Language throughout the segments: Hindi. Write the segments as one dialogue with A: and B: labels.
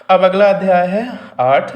A: अब अगला अध्याय है 8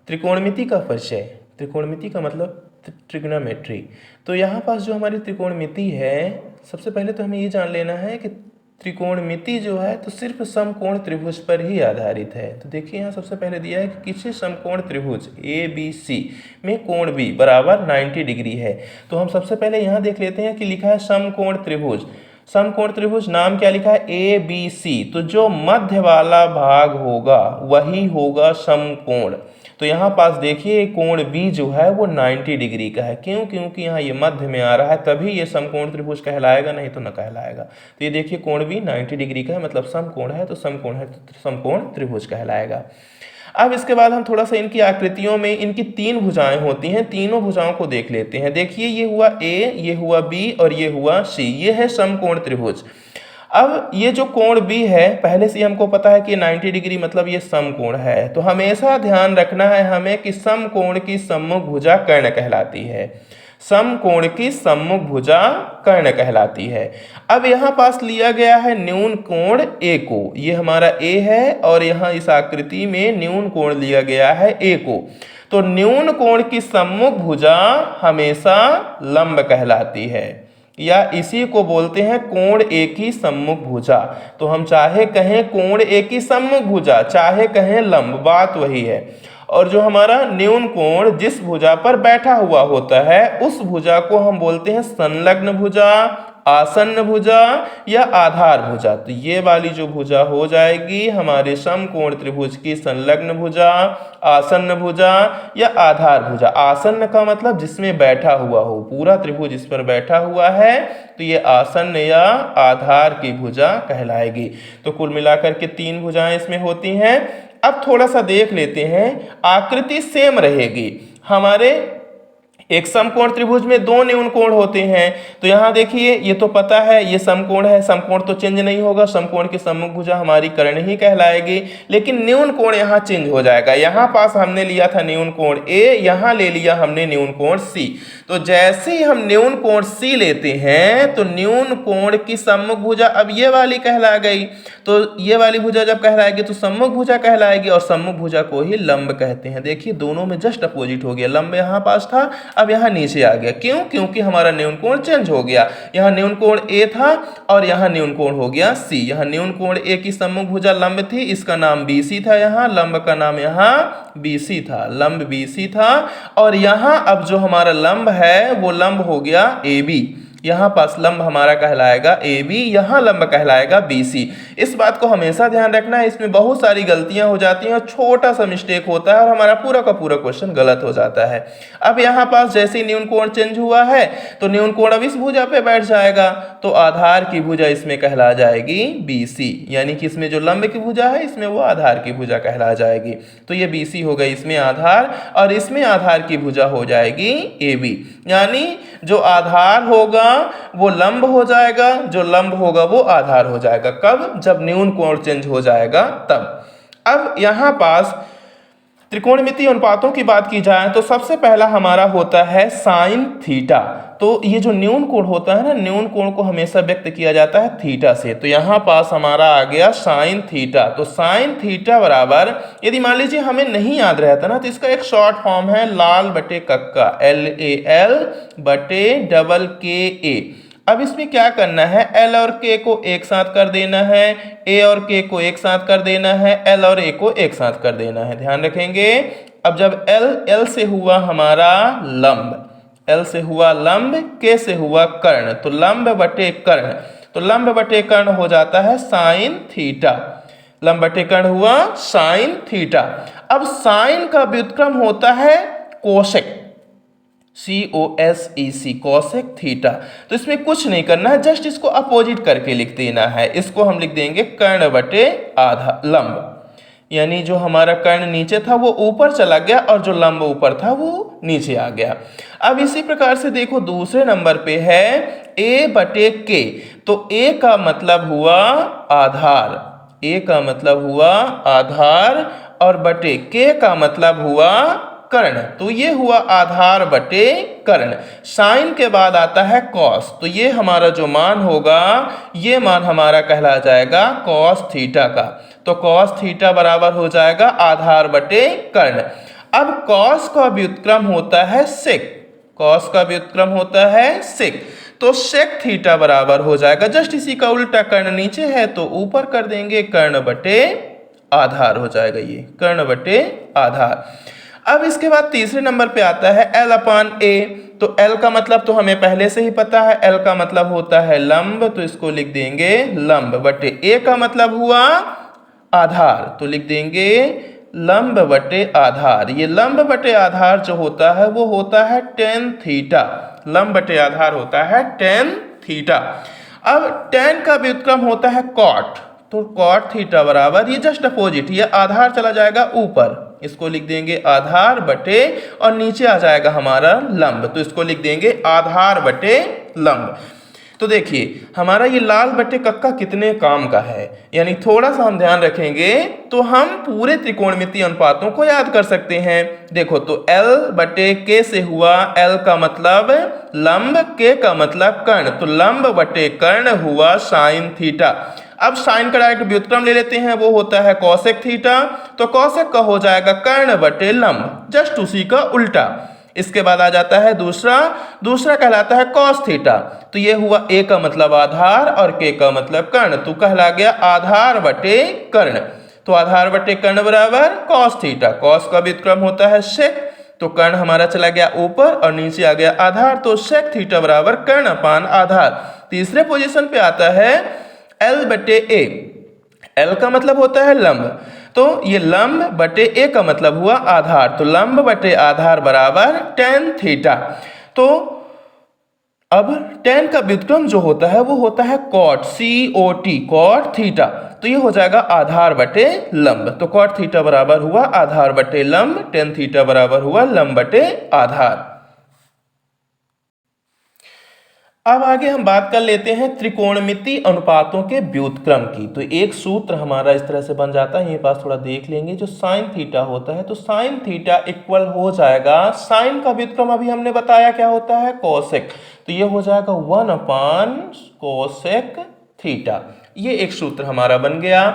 A: त्रिकोणमिति का परिचय। त्रिकोणमिति का मतलब ट्रिग्नोमेट्री। तो यहाँ पास जो हमारी त्रिकोणमिति है, सबसे पहले तो हमें ये जान लेना है कि त्रिकोणमिति जो है तो सिर्फ समकोण त्रिभुज पर ही आधारित है। तो देखिए यहाँ सबसे पहले दिया है कि किसी समकोण त्रिभुज ABC में कोण B बराबर 90 डिग्री है। तो हम सबसे पहले यहाँ देख लेते हैं कि लिखा है समकोण त्रिभुज। समकोण त्रिभुज नाम क्या लिखा है? ABC। तो जो मध्य वाला भाग होगा वही होगा समकोण। तो यहाँ पास देखिए कोण B जो है वो 90 डिग्री का है। क्यों? क्योंकि यहाँ ये मध्य में आ रहा है, तभी ये समकोण त्रिभुज कहलाएगा, नहीं तो न कहलाएगा। तो ये देखिए कोण B 90 डिग्री का है, मतलब समकोण है, तो समकोण है तो समकोण त्रिभुज कहलाएगा। अब इसके बाद हम थोड़ा सा इनकी आकृतियों में इनकी 3 भुजाएं होती हैं, तीनों भुजाओं को देख लेते हैं। देखिए ये हुआ A, ये हुआ B और ये हुआ C, ये है समकोण त्रिभुज। अब ये जो कोण B है, पहले से हमको पता है कि 90 डिग्री मतलब ये समकोण है। तो हमेशा ध्यान रखना है हमें कि समकोण की सम्मुख भुजा कर्ण कहलाती है। समकोण की सम्मुख भुजा कर्ण कहलाती है। अब यहाँ पास लिया गया है न्यून कोण A को, ये हमारा A है और यहाँ इस आकृति में न्यून कोण लिया गया है A को। तो न्यून कोण की सम्मुख भुजा हमेशा लंब कहलाती है, या इसी को बोलते हैं कोण A की सम्मुख भुजा। तो हम चाहे कहें कोण A की सम्मुख भुजा, चाहे कहें लंब, बात वही है। और जो हमारा न्यून कोण जिस भुजा पर बैठा हुआ होता है उस भुजा को हम बोलते हैं संलग्न भुजा, आसन्न भुजा या आधार भुजा। तो ये वाली जो भुजा हो जाएगी हमारे समकोण त्रिभुज की संलग्न भुजा, आसन्न भुजा या आधार भुजा। आसन्न का मतलब जिसमें बैठा हुआ हो, पूरा त्रिभुज इस पर बैठा हुआ है तो ये आसन्न या आधार की भुजा कहलाएगी। तो कुल मिलाकर के 3 भुजाएं इसमें होती हैं। अब थोड़ा सा देख लेते हैं, आकृति सेम रहेगी। हमारे एक समकोण त्रिभुज में 2 न्यून कोण होते हैं। तो यहाँ देखिए ये तो पता है ये समकोण है, समकोण तो चेंज नहीं होगा, समकोण की सम्मुख भुजा हमारी कर्ण ही कहलाएगी। लेकिन न्यून कोण यहाँ चेंज हो जाएगा। यहाँ पास हमने लिया था न्यून कोण A, यहाँ ले लिया हमने न्यून कोण C। तो जैसे ही हम न्यून कोण C लेते हैं तो न्यून कोण की सम्मुख भुजा अब ये वाली कहला गई। तो ये वाली भुजा जब कहलाएगी तो सम्मुख भुजा कहलाएगी, और सम्मुख भुजा को ही लंब कहते हैं। देखिए दोनों में जस्ट अपोजिट हो गया, लंब यहाँ पास था अब यहाँ नीचे आ गया। क्यों? क्योंकि हमारा न्यून कोण चेंज हो गया। यहाँ न्यून कोण A था और यहाँ न्यून कोण हो गया C। यहाँ न्यून कोण A की सम्मुख भुजा लंब थी, इसका नाम BC था, यहाँ लंब का नाम यहाँ BC था, लंब BC था। और यहाँ अब जो हमारा लंब है वो लंब हो गया AB। यहाँ पास लंब हमारा कहलाएगा AB, यहाँ लंब कहलाएगा BC। इस बात को हमेशा ध्यान रखना है, इसमें बहुत सारी गलतियां हो जाती हैं और छोटा सा मिस्टेक होता है और हमारा पूरा का पूरा क्वेश्चन गलत हो जाता है। अब यहाँ पास जैसे ही न्यून कोण चेंज हुआ है तो न्यून कोण अब इस भुजा पे बैठ जाएगा, तो आधार की भुजा इसमें कहला जाएगी BC, यानी कि इसमें जो लंब की भुजा है इसमें वो आधार की भुजा कहला जाएगी। तो ये BC हो गई इसमें आधार, और इसमें आधार की भुजा हो जाएगी AB। यानी जो आधार होगा वो लंब हो जाएगा, जो लंब होगा वो आधार हो जाएगा। कब? जब न्यून कोण चेंज हो जाएगा तब। अब यहाँ पास त्रिकोणमिति अनुपातों की बात की जाए तो सबसे पहला हमारा होता है साइन थीटा। तो ये जो न्यून कोण होता है ना, न्यून कोण को हमेशा व्यक्त किया जाता है थीटा से। तो यहाँ पास हमारा आ गया साइन थीटा। तो साइन थीटा बराबर, यदि मान लीजिए हमें नहीं याद रहता ना तो इसका एक शॉर्ट फॉर्म है लाल बटे कक्का, LAL बटे डबल KA। अब इसमें क्या करना है, L और K को एक साथ कर देना है, A और K को एक साथ कर देना है, L और A को एक साथ कर देना है। ध्यान रखेंगे। अब जब L से हुआ हमारा लंब, L से हुआ लंब, K से हुआ कर्ण, तो लंब बटे कर्ण, तो लंब बटे कर्ण हो जाता है साइन थीटा। लंब बटे कर्ण हुआ साइन थीटा। अब साइन का व्युत्क्रम होता है कोसेक, COSEC, कोसेक थीटा। तो इसमें कुछ नहीं करना है, जस्ट इसको अपोजिट करके लिख देना है। इसको हम लिख देंगे कर्ण बटे आधा लंब, यानी जो हमारा कर्ण नीचे था वो ऊपर चला गया और जो लंब ऊपर था वो नीचे आ गया। अब इसी प्रकार से देखो दूसरे नंबर पे है A बटे K। तो A का मतलब हुआ आधार, A का मतलब हुआ आधार, और बटे K का मतलब हुआ कर्ण। तो ये हुआ आधार बटे कर्ण। साइन के बाद आता है कॉस, तो ये हमारा जो मान होगा ये मान हमारा कहला जाएगा कॉस थीटा का। तो कॉस थीटा बराबर हो जाएगा आधार बटे कर्ण। अब कॉस का व्युत्क्रम होता है सेक, कॉस का व्युत्क्रम होता है सेक, तो सेक थीटा बराबर हो जाएगा, जस्ट इसी का उल्टा, कर्ण नीचे है तो ऊपर कर देंगे, कर्ण बटे आधार हो जाएगा, ये कर्ण बटे आधार। अब इसके बाद तीसरे नंबर पे आता है L अपान ए। तो L का मतलब तो हमें पहले से ही पता है, L का मतलब होता है लंब, तो इसको लिख देंगे लंब बटे ए का मतलब हुआ आधार, तो लिख देंगे लंब बटे आधार। ये लंब बटे आधार जो होता है वो होता है टेन थीटा, लंब बटे आधार होता है टेन थीटा। अब टेन का व्युत्क्रम होता है कॉट, तो कॉट थीटा बराबर, ये जस्ट अपोजिट, ये आधार चला जाएगा ऊपर, इसको लिख देंगे आधार बटे, और नीचे आ जाएगा हमारा लंब, तो इसको लिख देंगे आधार बटे लंब। तो देखिए हमारा ये लाल बटे कक्का कितने काम का है, यानी थोड़ा सा हम ध्यान रखेंगे तो हम पूरे त्रिकोणमितीय अनुपातों को याद कर सकते हैं। देखो तो L बटे K से हुआ, L का मतलब लंब, K का मतलब कर्ण, तो लंब बटे कर्ण हुआ साइन थीटा। अब साइन का डायरेक्ट व्युत्क्रम ले लेते हैं, वो होता है कॉसेक थीटा, तो कॉसेक का हो जाएगा कर्ण बटे लंब, जस्ट उसी का उल्टा। इसके बाद आ जाता है दूसरा कहलाता है कॉस थीटा, तो ये हुआ ए का मतलब आधार और के का मतलब कर्ण, तो कहला गया आधार बटे कर्ण। तो आधार बटे कर्ण बराबर कॉस थीटा, कॉस का व्युत्क्रम होता है सेक, तो कर्ण हमारा चला गया ऊपर और नीचे आ गया आधार, तो सेक थीटा बराबर कर्ण अपान आधार। तीसरे पोजीशन पे आता है L बटे ए। L का मतलब होता है लंब, तो ये लंब बटे ए का मतलब हुआ आधार, तो लंब बटे आधार बराबर टेन थीटा। तो अब टेन का व्युत्क्रम जो होता है वो होता है कॉट, COT, कॉट थीटा, तो ये हो जाएगा आधार बटे लंब, तो कॉट थीटा बराबर हुआ आधार बटे लंब, टेन थीटा बराबर हुआ लंब बटे आधार। अब आगे हम बात कर लेते हैं त्रिकोणमितीय अनुपातों के व्युत्क्रम की। तो एक सूत्र हमारा इस तरह से बन जाता है, ये पास थोड़ा देख लेंगे, जो साइन थीटा होता है, तो साइन थीटा इक्वल हो जाएगा, साइन का व्युत्क्रम अभी हमने बताया क्या होता है कोसेक, तो ये हो जाएगा 1 अपान कोसेक थीटा। ये एक सूत्र हमारा बन गया।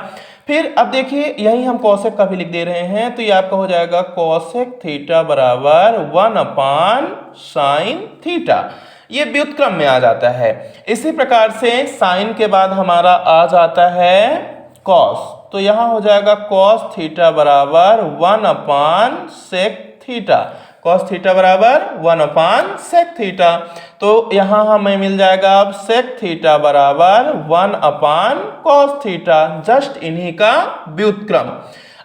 A: फिर अब देखिए यही हम कोसेक का भी लिख दे रहे हैं, तो ये आपका हो जाएगा कोसेक थीटा बराबर 1 अपान साइन थीटा, ये व्युत्क्रम में आ जाता है। इसी प्रकार से साइन के बाद हमारा आ जाता है कॉस, तो यहां हो जाएगा कॉस थीटा बराबर 1 अपान सेक थीटा, कॉस थीटा बराबर 1 अपान सेक थीटा, तो यहां हमें मिल जाएगा अब सेक थीटा बराबर 1 अपान कॉस थीटा, जस्ट इन्हीं का व्युत्क्रम।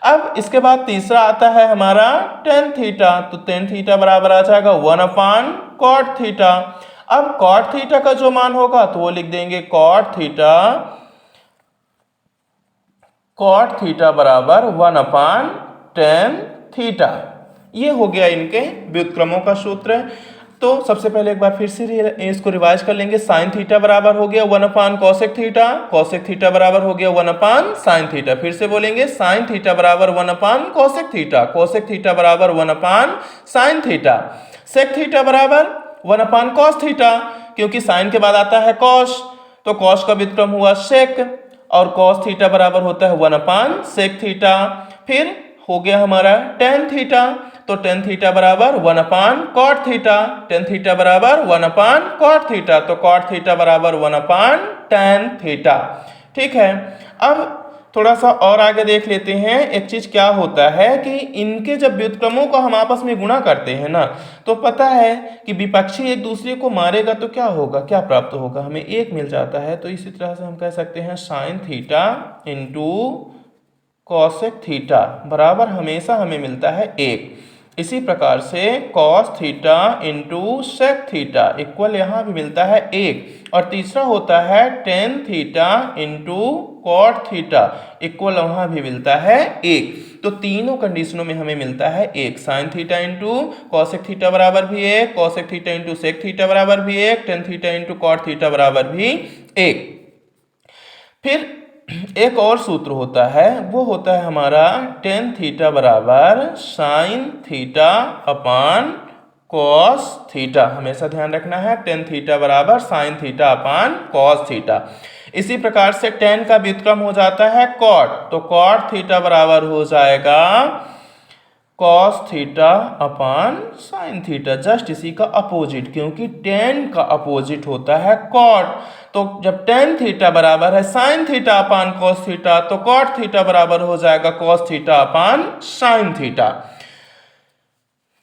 A: अब इसके बाद तीसरा आता है हमारा टेन थीटा, तो टेन थीटा बराबर आ जाएगा 1 अपान कॉट थीटा। अब कॉट थीटा का जो मान होगा तो वो लिख देंगे कॉट थीटा बराबर 1 अपान टेन थीटा। ये हो गया इनके व्युत्क्रमों का सूत्र। तो सबसे पहले एक बार फिर से इसको रिवाइज कर लेंगे। साइन थीटा बराबर हो गया 1 upon cosec theta, cosec theta बराबर हो गया 1 अपान साइन थीटा। फिर से बोलेंगे साइन थीटा बराबर 1 upon cosec theta, cosec theta बराबर 1 upon sine theta, sec theta बराबर 1 अपान कॉस थीटा, क्योंकि साइन के बाद आता है कॉस, तो कॉस का व्युत्क्रम हुआ सेक, और कॉस थीटा बराबर होता है 1 अपान सेक थीटा। फिर हो गया हमारा टेन थीटा, तो टेन थीटा बराबर 1 अपान कॉट थीटा, टेन थीटा बराबर 1 अपान कॉट थीटा, तो कॉट थीटा बराबर 1 अपान टेन थीटा। ठीक है, अब थोड़ा सा और आगे देख लेते हैं। एक चीज क्या होता है कि इनके जब व्युत्क्रमों को हम आपस में गुणा करते हैं ना, तो पता है कि विपक्षी एक दूसरे को मारेगा तो क्या होगा, क्या प्राप्त होगा, हमें एक मिल जाता है। तो इसी तरह से हम कह सकते हैं sine theta into cosec theta बराबर हमेशा हमें मिलता है एक। इसी प्रकार से cos theta into sec theta equal यहाँ भी मिलता है एक। और तीसरा होता है tan theta into cot theta equal वहाँ भी मिलता है एक। तो तीनों कंडीशनों में हमें मिलता है एक। Sine theta into cosec theta बराबर भी एक, cosec theta into sec theta बराबर भी एक, tan theta into cot theta बराबर भी एक। फिर एक और सूत्र होता है, वो होता है हमारा टेन थीटा बराबर sine theta upon cos theta. हमेशा ध्यान रखना है, टेन थीटा बराबर sine theta upon cos theta. इसी प्रकार से टेन का व्युत्क्रम हो जाता है कॉट, तो कॉट थीटा बराबर हो जाएगा cos theta upon sine theta, just इसी का अपोजिट, क्योंकि टेन का अपोजिट होता है कॉट। तो जब टेन थीटा बराबर है sine theta upon cos theta, तो कॉट थीटा बराबर हो जाएगा cos theta upon sine theta.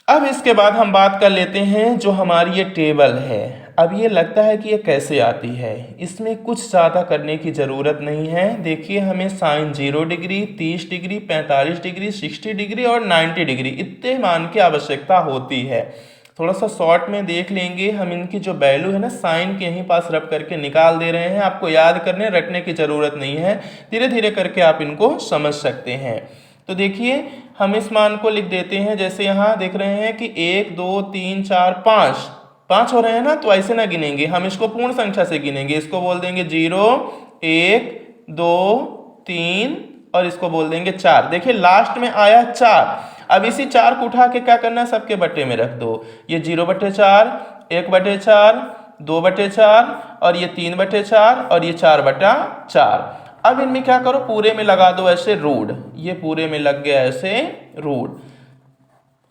A: अब इसके बाद हम बात कर लेते हैं जो हमारी ये टेबल है। अब ये लगता है कि ये कैसे आती है, इसमें कुछ ज़्यादा करने की ज़रूरत नहीं है। देखिए, हमें sine 0 degree, 30 degree, 45 degree, 60 degree और 90 डिग्री इतने मान की आवश्यकता होती है। थोड़ा सा शॉर्ट में देख लेंगे, हम इनकी जो वैल्यू है ना साइन के यहीं पास रख करके निकाल दे रहे हैं। आपको याद करने रटने की ज़रूरत नहीं है, धीरे धीरे करके आप इनको समझ सकते हैं। तो देखिए, हम इस मान को लिख देते हैं, जैसे यहाँ देख रहे हैं कि 1 2 3 4 5 हो रहे हैं ना, तो ऐसे ना गिनेंगे, हम इसको पूर्ण संख्या से गिनेंगे। इसको बोल देंगे 0 1 2 3 और इसको बोल देंगे 4। देखिए लास्ट में आया 4। अब इसी 4 को उठा के क्या करना है, सबके बट्टे में रख दो। ये 0/4, 1/4, 2/4 और ये 3/4 और ये 4/4। अब इनमें क्या करो, पूरे में लगा दो ऐसे रूट। ये पूरे में लग गया ऐसे रूट,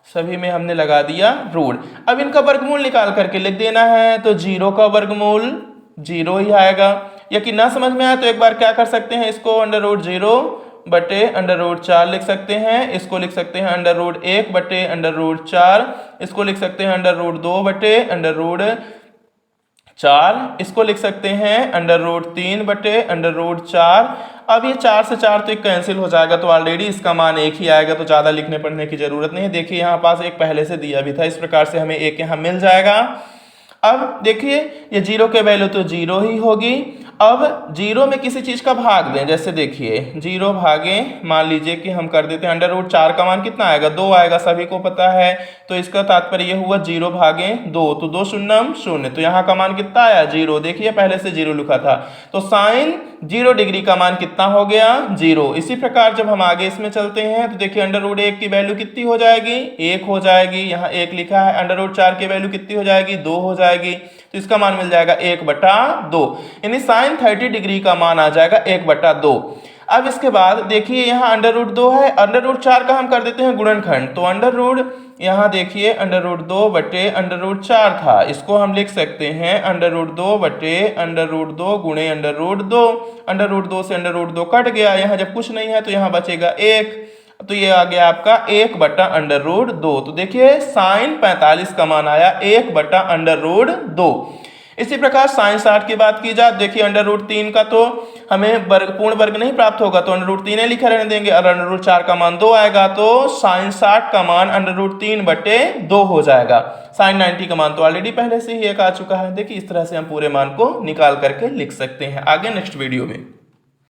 A: सभी में हमने लगा दिया रूट। अब इनका वर्गमूल निकाल करके लिख देना है, तो 0 का वर्गमूल 0 ही आएगा। या कि ना समझ में आए तो एक बार क्या कर सकते हैं, इसको √0/√4 लिख सकते हैं। इसको लिख सकते हैं √1/√4। इसको लिख सकते हैं √2/√4। इसको लिख सकते हैं √3/√4। अब ये 4 से 4 तो एक कैंसिल हो जाएगा, तो ऑलरेडी इसका मान 1 ही आएगा, तो ज़्यादा लिखने पढ़ने की जरूरत नहीं है। देखिए यहाँ पास एक पहले से दिया भी था, इस प्रकार से हमें 1 यहाँ मिल जाएगा। अब देखिए, ये 0 के वैल्यू तो 0 ही होगी। अब 0 में किसी चीज़ का भाग दें, जैसे देखिए 0 भागे, मान लीजिए कि हम कर देते हैं √4 का मान कितना आएगा, 2 आएगा, सभी को पता है। तो इसका तात्पर्य ये हुआ 0 भागे 2, तो 2 शून्यम 0, तो यहाँ का मान कितना आया 0। देखिए पहले से 0 लिखा था, तो साइन 0 डिग्री का मान कितना हो गया 0। इसी प्रकार जब हम आगे इसमें चलते हैं तो देखिए √1 की वैल्यू कितनी हो जाएगी, 1 हो जाएगी। यहाँ 1 लिखा है, √4 की वैल्यू कितनी हो जाएगी, 2 हो जाएगी, तो इसका मान मिल जाएगा 1/2, यानी साइन 30 डिग्री का मान आ जाएगा 1/2। अब इसके बाद देखिए यहाँ √2 है, √4 का हम कर देते हैं गुणनखंड, तो यहाँ देखिए √2/√4 था, इसको हम लिख सकते हैं √2/√2 गुणे √2। √2 से √2 कट गया, यहाँ जब कुछ नहीं है तो यहाँ बचेगा 1, तो ये आ गया आपका 1/√2। तो देखिए साइन 45 का मान आया 1/√2। इसी प्रकार साइन 60 की बात की जाए, देखिए √3 का तो हमें पूर्ण वर्ग नहीं प्राप्त होगा, तो √3 लिखा रहने देंगे, और √4 का मान 2 आएगा, तो साइन 60 का मान √3/2 हो जाएगा। साइन 90 का मान तो ऑलरेडी पहले से ही 1 आ चुका है। देखिए इस तरह से हम पूरे मान को निकाल करके लिख सकते हैं। आगे नेक्स्ट वीडियो में।